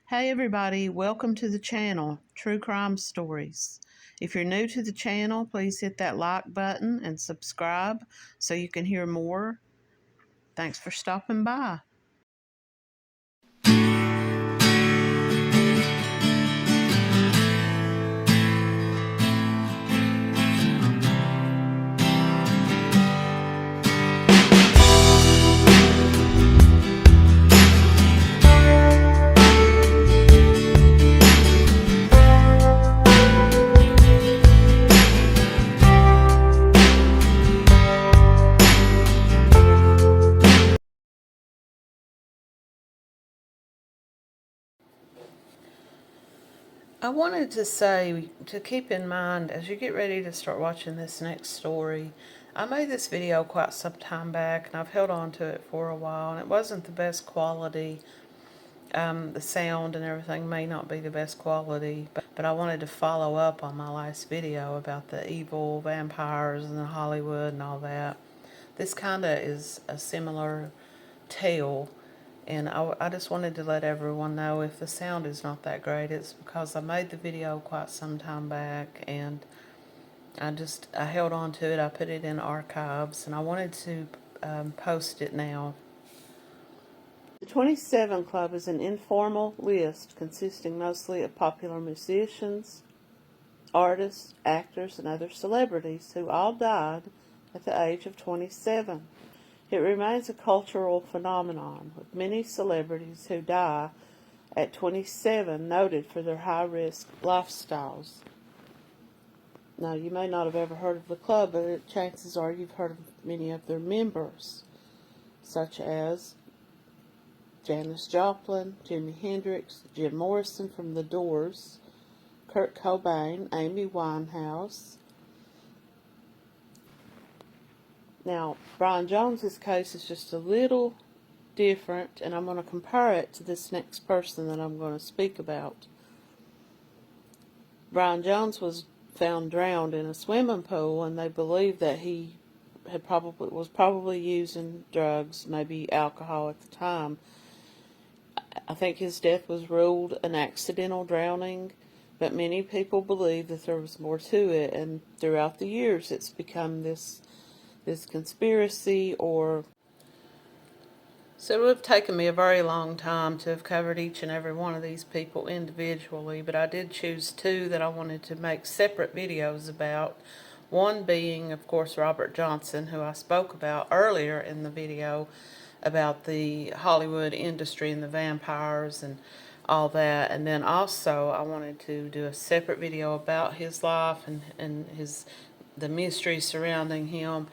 Hey everybody, welcome to the channel, True Crime Stories. If you're new to the channel, please hit that like button and subscribe so you can hear more. Thanks for stopping by. I wanted to say to keep in mind as you get ready to start watching this next story, I made this video quite some time back and I've held on to it for a while, and it wasn't the best quality. The sound and everything may not be the best quality, but I wanted to follow up on my last video about the evil vampires and the Hollywood and all that. This kind of is a similar tale, and I just wanted to let everyone know if the sound is not that great, it's because I made the video quite some time back and I held on to it. I put it in archives and I wanted to post it now. The 27 Club is an informal list consisting mostly of popular musicians, artists, actors, and other celebrities who all died at the age of 27. It remains a cultural phenomenon, with many celebrities who die at 27 noted for their high-risk lifestyles. Now, you may not have ever heard of the club, but chances are you've heard of many of their members, such as Janis Joplin, Jimi Hendrix, Jim Morrison from The Doors, Kurt Cobain, Amy Winehouse. Now, Brian Jones's case is just a little different, and I'm going to compare it to this next person that I'm going to speak about. Brian Jones was found drowned in a swimming pool, and they believe that he was probably using drugs, maybe alcohol at the time. I think his death was ruled an accidental drowning, but many people believe that there was more to it, and throughout the years it's become this conspiracy. So it would have taken me a very long time to have covered each and every one of these people individually, but I did choose two that I wanted to make separate videos about. One being, of course, Robert Johnson, who I spoke about earlier in the video about the Hollywood industry and the vampires and all that. And then also I wanted to do a separate video about his life and the mystery surrounding him.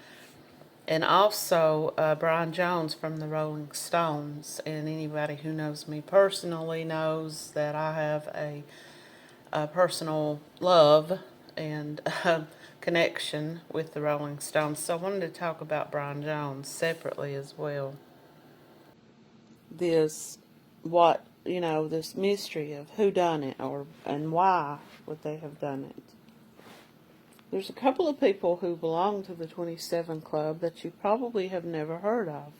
And also Brian Jones from the Rolling Stones. And anybody who knows me personally knows that I have a personal love and connection with the Rolling Stones. So I wanted to talk about Brian Jones separately as well. This mystery of who done it and why would they have done it. There's a couple of people who belong to the 27 Club that you probably have never heard of.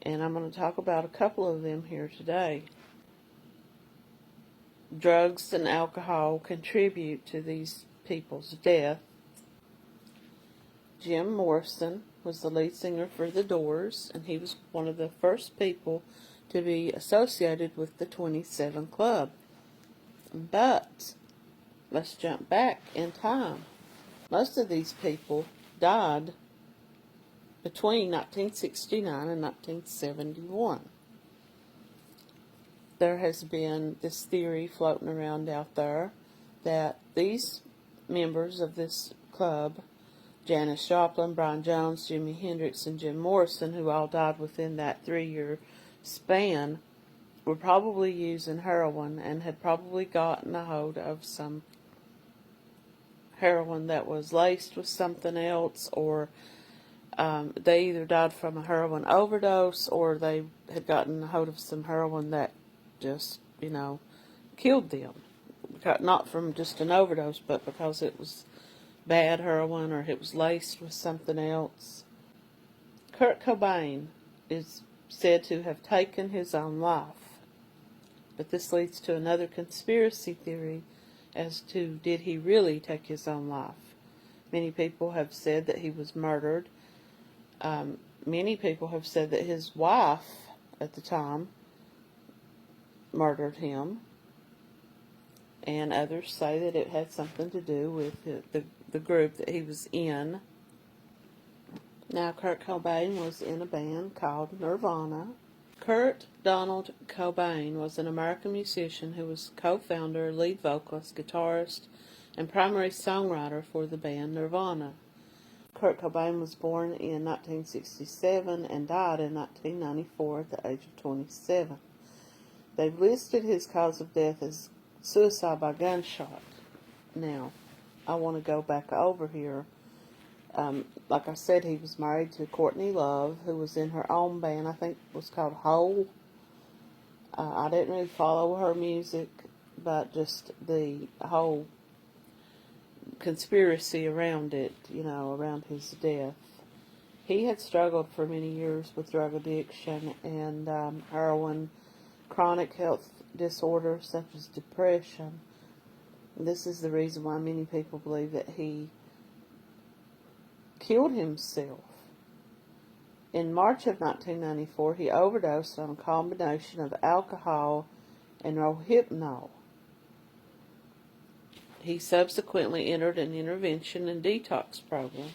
And I'm going to talk about a couple of them here today. Drugs and alcohol contribute to these people's death. Jim Morrison was the lead singer for The Doors, and he was one of the first people to be associated with the 27 Club. But let's jump back in time. Most of these people died between 1969 and 1971. There has been this theory floating around out there that these members of this club, Janis Joplin, Brian Jones, Jimi Hendrix, and Jim Morrison, who all died within that 3-year span, were probably using heroin and had probably gotten a hold of some heroin that was laced with something else, or they either died from a heroin overdose or they had gotten a hold of some heroin that just, killed them. Not from just an overdose, but because it was bad heroin or it was laced with something else. Kurt Cobain is said to have taken his own life. But this leads to another conspiracy theory as to, did he really take his own life? Many people have said that he was murdered. Many people have said that his wife at the time murdered him. And others say that it had something to do with the group that he was in. Now, Kurt Cobain was in a band called Nirvana. Kurt Donald Cobain was an American musician who was co-founder, lead vocalist, guitarist, and primary songwriter for the band Nirvana. Kurt Cobain was born in 1967 and died in 1994 at the age of 27. They've listed his cause of death as suicide by gunshot. Now, I want to go back over here. Like I said, he was married to Courtney Love, who was in her own band, I think it was called Hole. I didn't really follow her music, but just the whole conspiracy around it, around his death. He had struggled for many years with drug addiction and heroin, chronic health disorders such as depression. This is the reason why many people believe that he killed himself. In March of 1994, he overdosed on a combination of alcohol and Rohypnol. He subsequently entered an intervention and detox program,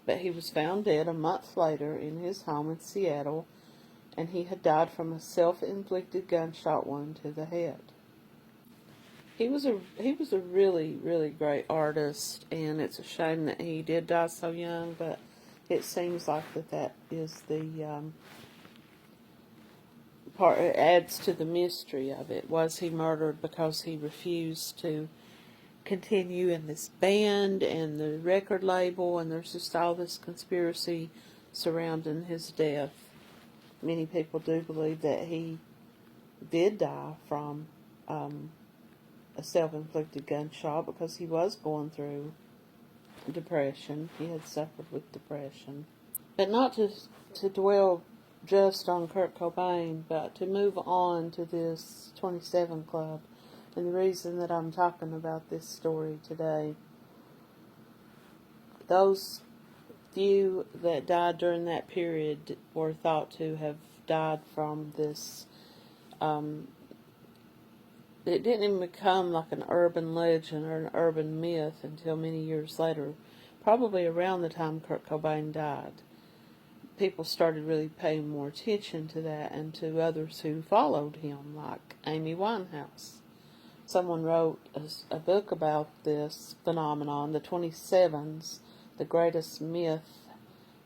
but he was found dead a month later in his home in Seattle, and he had died from a self-inflicted gunshot wound to the head. He was a really, really great artist, and it's a shame that he did die so young, but it seems like that is the part. It adds to the mystery of it. Was he murdered because he refused to continue in this band and the record label, and there's just all this conspiracy surrounding his death? Many people do believe that he did die from a self-inflicted gunshot because he was going through depression. He had suffered with depression. But not to dwell just on Kurt Cobain, but to move on to this 27 Club. And the reason that I'm talking about this story today, those few that died during that period were thought to have died from this. It didn't even become like an urban legend or an urban myth until many years later, probably around the time Kurt Cobain died. People started really paying more attention to that and to others who followed him, like Amy Winehouse. Someone wrote a book about this phenomenon, the 27s, the greatest myth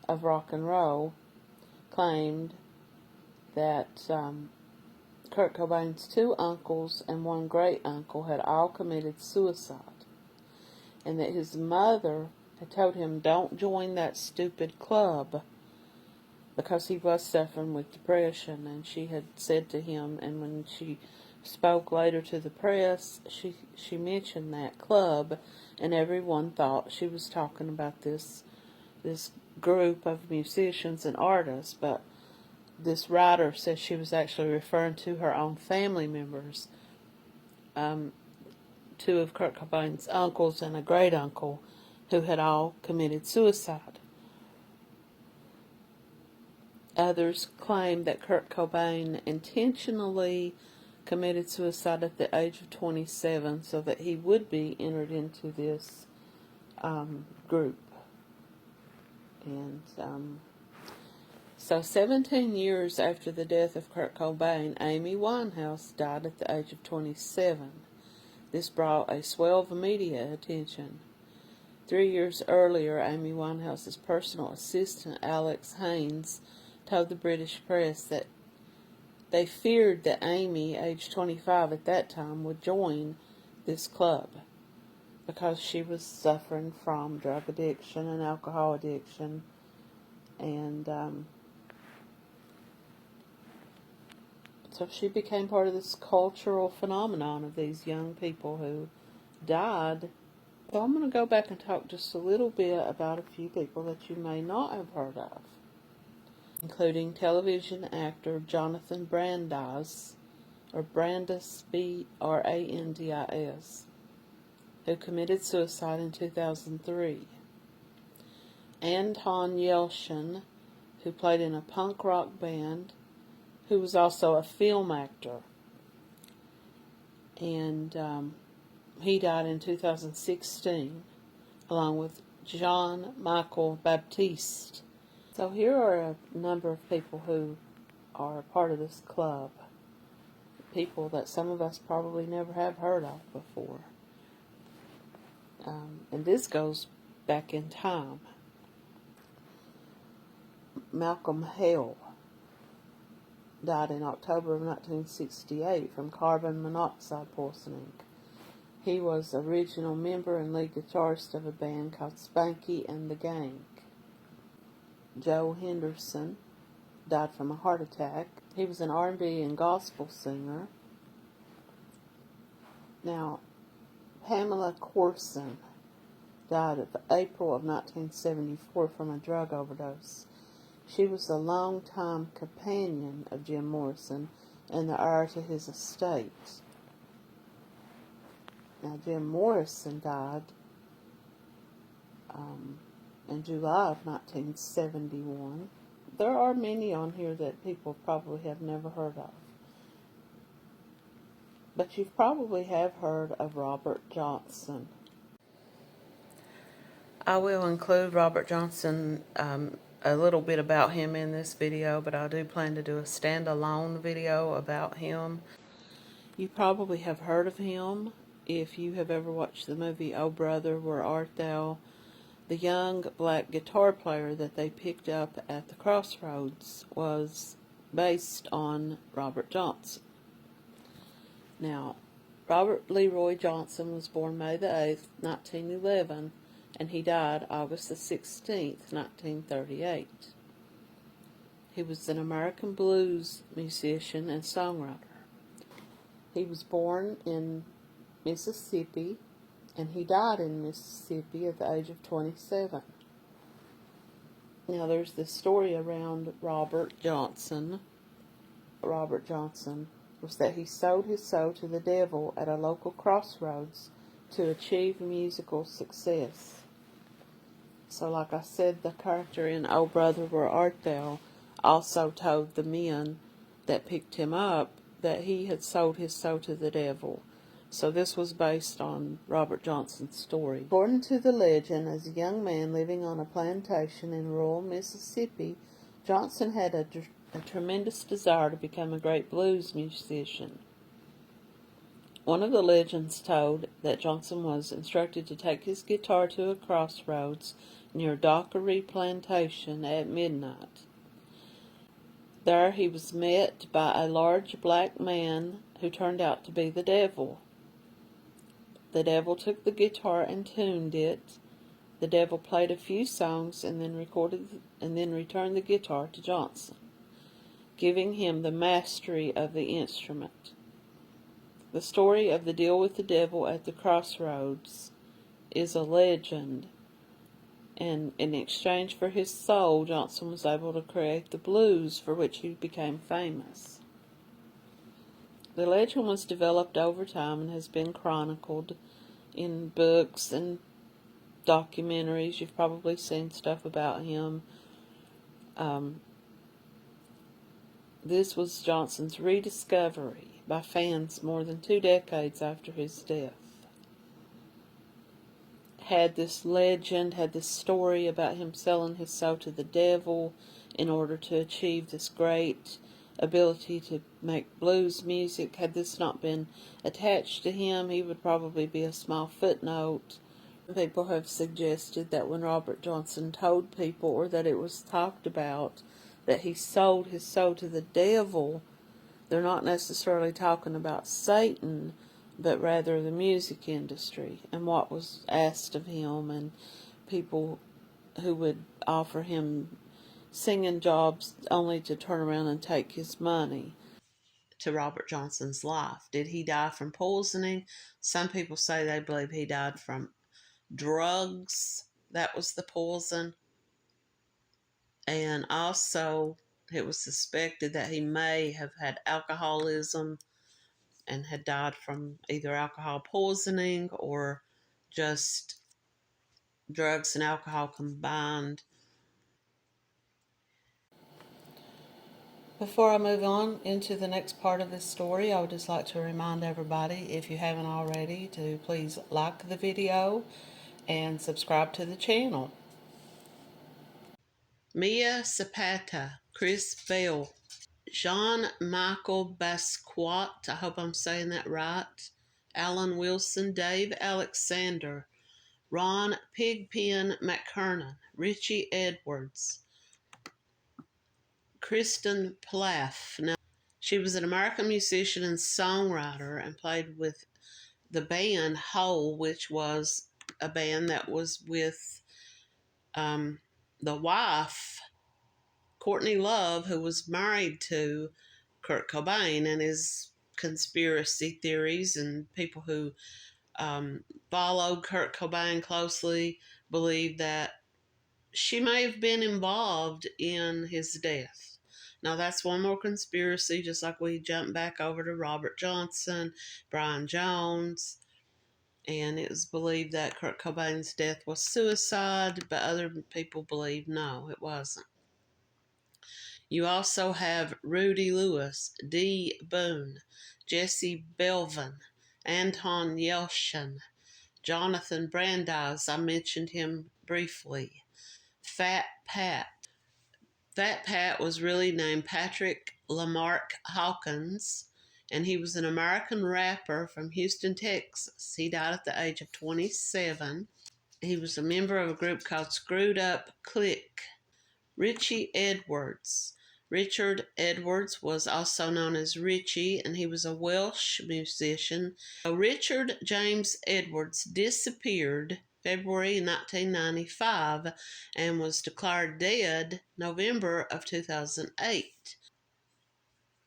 of rock and roll, claimed that Kurt Cobain's two uncles and one great-uncle had all committed suicide, and that his mother had told him, don't join that stupid club, because he was suffering with depression. And she had said to him, and when she spoke later to the press, she mentioned that club, and everyone thought she was talking about this group of musicians and artists, but this writer says she was actually referring to her own family members, two of Kurt Cobain's uncles and a great-uncle, who had all committed suicide. Others claim that Kurt Cobain intentionally committed suicide at the age of 27 so that he would be entered into this group. And so 17 years after the death of Kurt Cobain, Amy Winehouse died at the age of 27. This brought a swell of media attention. 3 years earlier, Amy Winehouse's personal assistant, Alex Haynes, told the British press that they feared that Amy, age 25 at that time, would join this club because she was suffering from drug addiction and alcohol addiction, and so she became part of this cultural phenomenon of these young people who died. So I'm going to go back and talk just a little bit about a few people that you may not have heard of, including television actor Jonathan Brandis, or Brandis, Brandis, who committed suicide in 2003. Anton Yelchin, who played in a punk rock band, who was also a film actor. And he died in 2016, along with Jean Michel Baptiste. So here are a number of people who are a part of this club. People that some of us probably never have heard of before. And this goes back in time. Malcolm Hale died in October of 1968 from carbon monoxide poisoning. He was original member and lead guitarist of a band called Spanky and the Gang. Joe Henderson died from a heart attack. He was an R&B and gospel singer. Now, Pamela Corson died in April of 1974 from a drug overdose. She was the longtime companion of Jim Morrison and the heir to his estate. Now, Jim Morrison died in July of 1971. There are many on here that people probably have never heard of. But you probably have heard of Robert Johnson. I will include Robert Johnson, a little bit about him in this video, but I do plan to do a standalone video about him. You probably have heard of him if you have ever watched the movie Oh Brother, Where Art Thou? The young black guitar player that they picked up at the crossroads was based on Robert Johnson. Now, Robert Leroy Johnson was born May the 8th, 1911, and he died August the 16th, 1938. He was an American blues musician and songwriter. He was born in Mississippi, and he died in Mississippi at the age of 27. Now, there's this story around Robert Johnson. Robert Johnson was that he sold his soul to the devil at a local crossroads to achieve musical success. So, like I said, the character in Oh Brother, Where Art Thou also told the men that picked him up that he had sold his soul to the devil. So this was based on Robert Johnson's story. According to the legend, as a young man living on a plantation in rural Mississippi, Johnson had a tremendous desire to become a great blues musician. One of the legends told that Johnson was instructed to take his guitar to a crossroads near Dockery Plantation at midnight. There he was met by a large black man who turned out to be the devil. The devil took the guitar and tuned it. The devil played a few songs and then returned the guitar to Johnson, giving him the mastery of the instrument. The story of the deal with the devil at the crossroads is a legend, and in exchange for his soul, Johnson was able to create the blues for which he became famous. The legend was developed over time and has been chronicled in books and documentaries. You've probably seen stuff about him. This was Johnson's rediscovery by fans more than 2 decades after his death. Had this legend, had this story about him selling his soul to the devil in order to achieve this great ability to make blues music. Had this not been attached to him, he would probably be a small footnote. People have suggested that when Robert Johnson told people, or that it was talked about, that he sold his soul to the devil, they're not necessarily talking about Satan, but rather the music industry and what was asked of him, and people who would offer him singing jobs only to turn around and take his money. To Robert Johnson's life, did he die from poisoning? Some people say they believe he died from drugs. That was the poison. And also, it was suspected that he may have had alcoholism and had died from either alcohol poisoning or just drugs and alcohol combined. Before I move on into the next part of this story, I would just like to remind everybody, if you haven't already, to please like the video and subscribe to the channel. Mia Zapata, Chris Bell, Jean-Michel Basquiat, I hope I'm saying that right, Alan Wilson, Dave Alexander, Ron Pigpen McKernan, Richie Edwards, Kristen Plaff. Now, she was an American musician and songwriter and played with the band Hole, which was a band that was with the wife, Courtney Love, who was married to Kurt Cobain, and his conspiracy theories and people who followed Kurt Cobain closely believe that she may have been involved in his death. Now, that's one more conspiracy, just like we jump back over to Robert Johnson, Brian Jones, and it was believed that Kurt Cobain's death was suicide, but other people believe no, it wasn't. You also have Rudy Lewis, Dee Boone, Jesse Belvin, Anton Yelchin, Jonathan Brandeis, I mentioned him briefly, Fat Pat. Fat Pat was really named Patrick Lamarck Hawkins, and he was an American rapper from Houston, Texas. He died at the age of 27. He was a member of a group called Screwed Up Click. Richie Edwards. Richard Edwards was also known as Richie, and he was a Welsh musician. Richard James Edwards disappeared February 1995 and was declared dead November of 2008.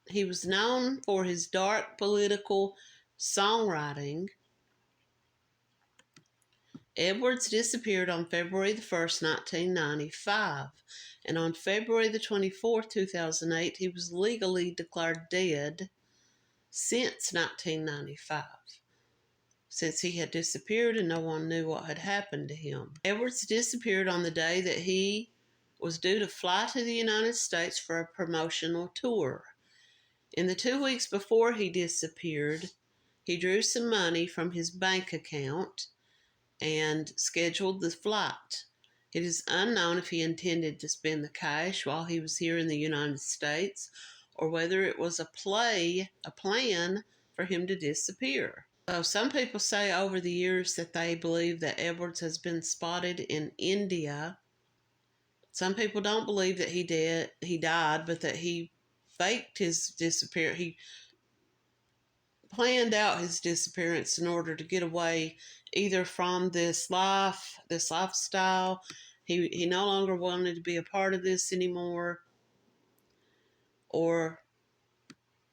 He was known for his dark political songwriting. Edwards disappeared on February the 1st, 1995, and on February the 24th, 2008, he was legally declared dead since 1995, since he had disappeared and no one knew what had happened to him. Edwards disappeared on the day that he was due to fly to the United States for a promotional tour. In the 2 weeks before he disappeared, he drew some money from his bank account and scheduled the flight. It is unknown if he intended to spend the cash while he was here in the United States or whether it was a plan for him to disappear. So some people say over the years that they believe that Edwards has been spotted in India. Some people don't believe that he died, but that he faked his disappearance. He planned out his disappearance in order to get away either from this lifestyle. He no longer wanted to be a part of this anymore, or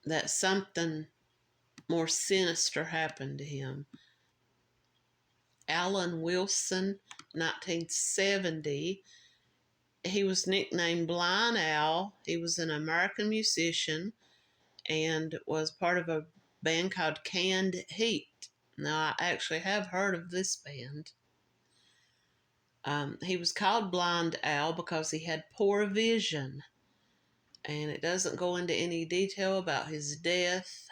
that something more sinister happened to him. Alan Wilson, 1970. He was nicknamed Blind Al. He was an American musician and was part of a band called Canned Heat. Now, I actually have heard of this band. He was called Blind Al because he had poor vision, and it doesn't go into any detail about his death.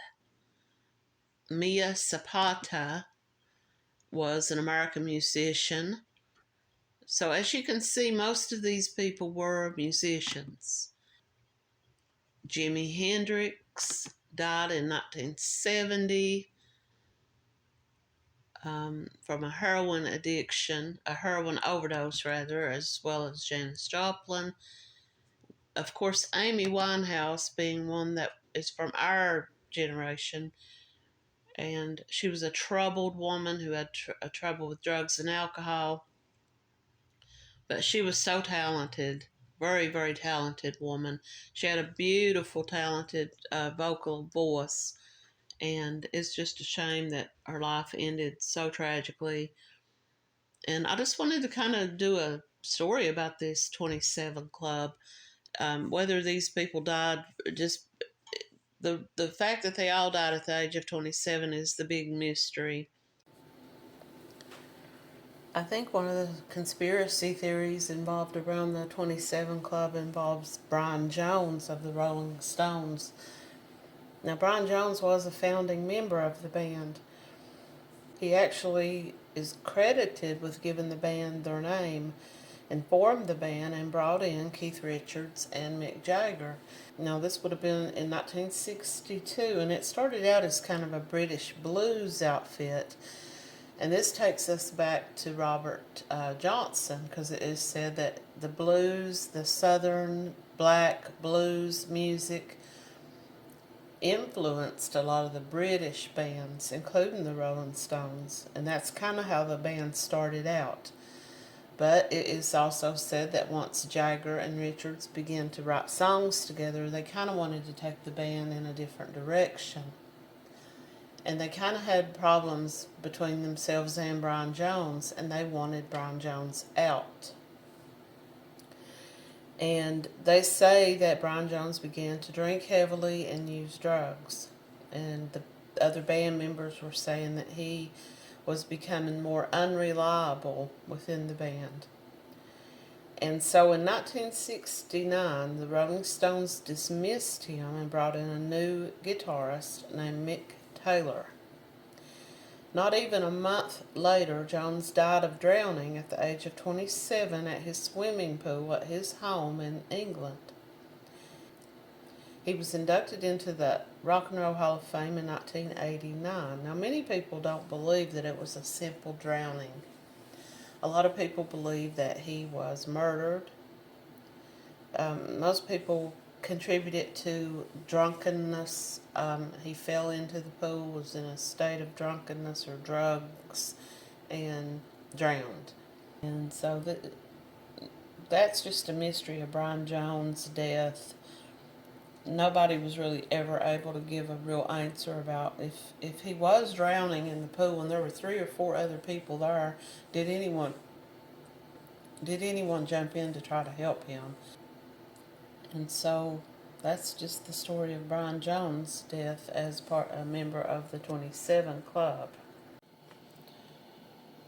Mia Zapata was an American musician. So as you can see, most of these people were musicians. Jimi Hendrix died in 1970 from a heroin overdose rather, as well as Janis Joplin. Of course, Amy Winehouse being one that is from our generation, and she was a troubled woman who had trouble with drugs and alcohol, but she was so talented, very, very talented woman. She had a beautiful, talented vocal voice, and it's just a shame that her life ended so tragically. And I just wanted to kind of do a story about this 27 Club, whether these people died just The fact that they all died at the age of 27 is the big mystery. I think one of the conspiracy theories involved around the 27 Club involves Brian Jones of the Rolling Stones. Now, Brian Jones was a founding member of the band. He actually is credited with giving the band their name and formed the band and brought in Keith Richards and Mick Jagger. Now, this would have been in 1962, and it started out as kind of a British blues outfit. And this takes us back to Robert Johnson, because it is said that the blues, the southern black blues music, influenced a lot of the British bands, including the Rolling Stones. And that's kind of how the band started out. But it is also said that once Jagger and Richards began to write songs together, they kind of wanted to take the band in a different direction. And they kind of had problems between themselves and Brian Jones, and they wanted Brian Jones out. And they say that Brian Jones began to drink heavily and use drugs. And the other band members were saying that he was becoming more unreliable within the band. And so in 1969, the Rolling Stones dismissed him and brought in a new guitarist named Mick Taylor. Not even a month later, Jones died of drowning at the age of 27 at his swimming pool at his home in England. He was inducted into the Rock and Roll Hall of Fame in 1989. Now, many people don't believe that it was a simple drowning. A lot of people believe that he was murdered. Most people contribute it to drunkenness. He fell into the pool, was in a state of drunkenness or drugs, and drowned. And so that's just a mystery of Brian Jones' death. Nobody was really ever able to give a real answer about if he was drowning in the pool and there were 3 or 4 other people there, did anyone jump in to try to help him? And so that's just the story of Brian Jones' death as a member of the 27 Club.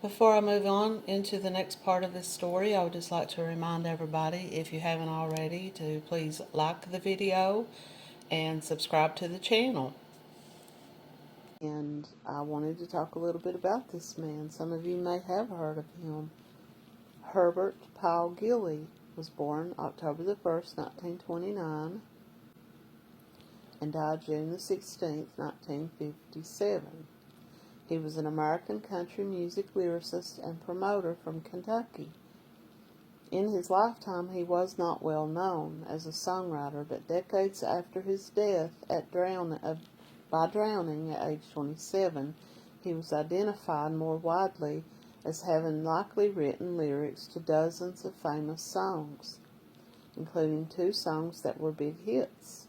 Before I move on into the next part of this story, I would just like to remind everybody, if you haven't already, to please like the video and subscribe to the channel. And I wanted to talk a little bit about this man. Some of you may have heard of him. Herbert Powell Gilley was born October the 1st, 1929, and died June the 16th, 1957. He was an American country music lyricist and promoter from Kentucky. In his lifetime, he was not well known as a songwriter, but decades after his death by drowning at age 27, he was identified more widely as having likely written lyrics to dozens of famous songs, including 2 songs that were big hits.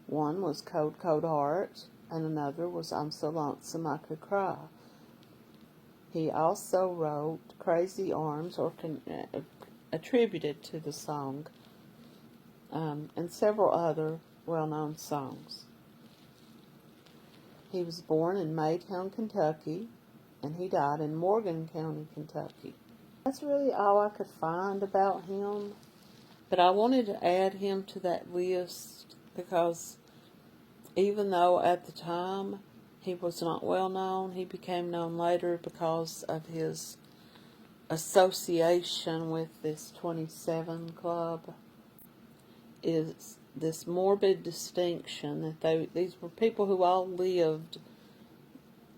One was Cold, Cold Heart, and another was I'm So Lonesome I Could Cry. He also wrote Crazy Arms, attributed to the song, and several other well-known songs. He was born in Maytown, Kentucky, and he died in Morgan County, Kentucky. That's really all I could find about him, but I wanted to add him to that list because even though at the time he was not well known, he became known later because of his association with this 27 Club. Is this morbid distinction that these were people who all lived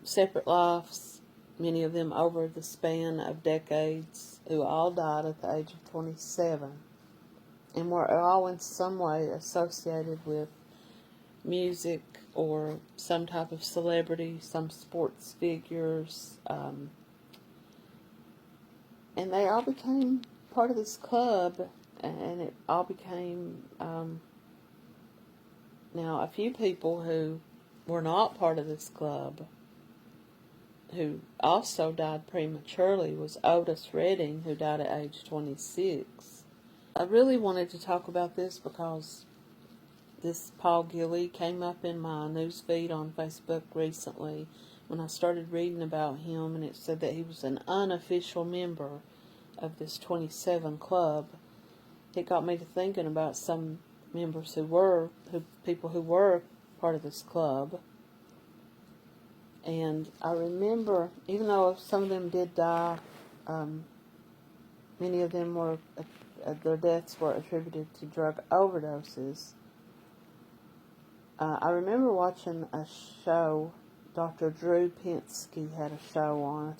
separate lives, many of them over the span of decades, who all died at the age of 27, and were all in some way associated with music or some type of celebrity, some sports figures, and they all became part of this club, and it all became, now a few people who were not part of this club, who also died prematurely, was Otis Redding, who died at age 26. I really wanted to talk about this because this Paul Gilly came up in my news feed on Facebook recently when I started reading about him, and it said that he was an unofficial member of this 27 club. It got me to thinking about some members people who were part of this club. And I remember, even though some of them did die, many of them were, their deaths were attributed to drug overdoses. I remember watching a show. Dr. Drew Pinsky had a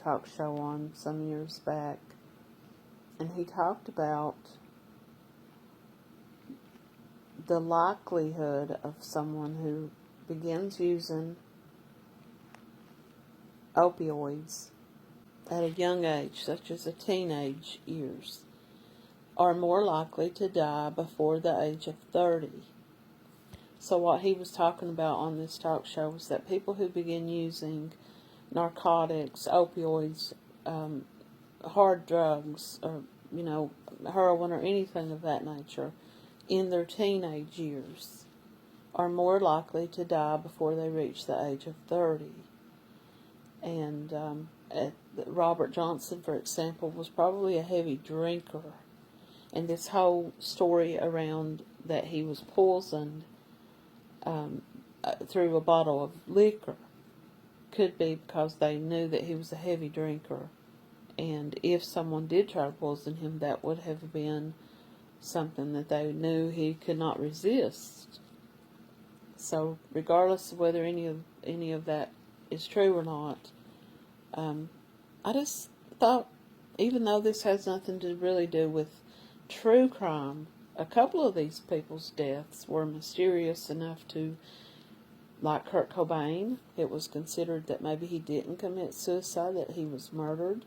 talk show on some years back, and he talked about the likelihood of someone who begins using opioids at a young age, such as a teenage years, are more likely to die before the age of 30. So what he was talking about on this talk show was that people who begin using narcotics, opioids, hard drugs, or, heroin or anything of that nature in their teenage years are more likely to die before they reach the age of 30. And Robert Johnson, for example, was probably a heavy drinker. And this whole story around that he was poisoned through a bottle of liquor could be because they knew that he was a heavy drinker. And if someone did try to poison him, that would have been something that they knew he could not resist. So regardless of whether any of that is true or not, I just thought, even though this has nothing to really do with true crime, a couple of these people's deaths were mysterious enough to, like Kurt Cobain, it was considered that maybe he didn't commit suicide, that he was murdered.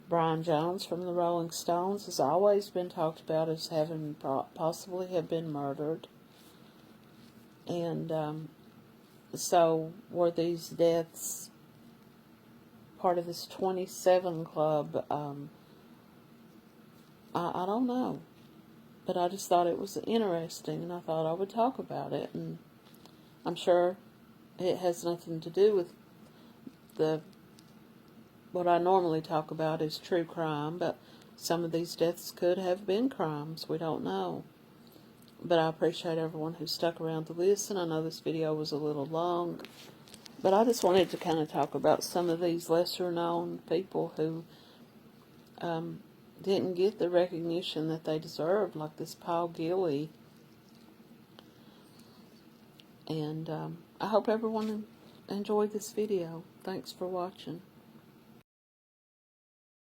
Brian Jones from the Rolling Stones has always been talked about as having possibly have been murdered. And so were these deaths part of this 27 club? I don't know. But I just thought it was interesting, and I thought I would talk about it. And I'm sure it has nothing to do with what I normally talk about is true crime, but some of these deaths could have been crimes. We don't know. But I appreciate everyone who stuck around to listen. I know this video was a little long, but I just wanted to kind of talk about some of these lesser-known people who didn't get the recognition that they deserved, like this Paul Gilly. And I hope everyone enjoyed this video. Thanks for watching.